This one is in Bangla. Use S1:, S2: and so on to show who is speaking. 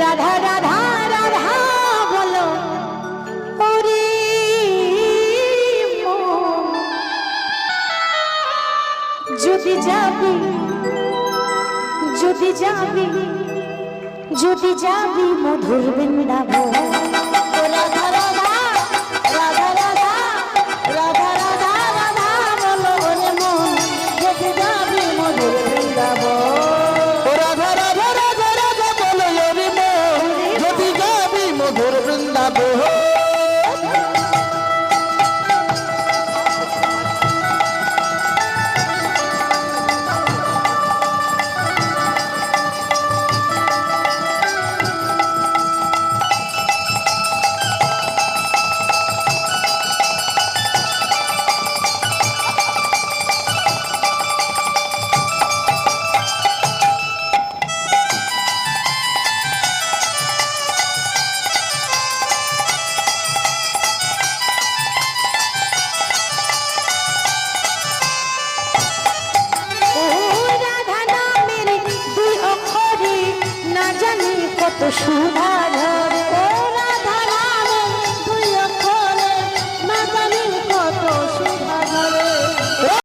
S1: রাধা রাধা রাধা বলো ওরে মন, যদি যাবি যদি যাবি যদি যাবি মধুর বৃন্দাবন। রাধা রাধা রাধা রাধা রাধা রাধা রাধা বলো ওরে মন, যদি যাবি মধুর বৃন্দাবন।
S2: রাধা রাধা রাধা রাধা বলো ওরে মন, যদি যাবি মধুর বৃন্দাবন।
S1: কত সুধা ঝরে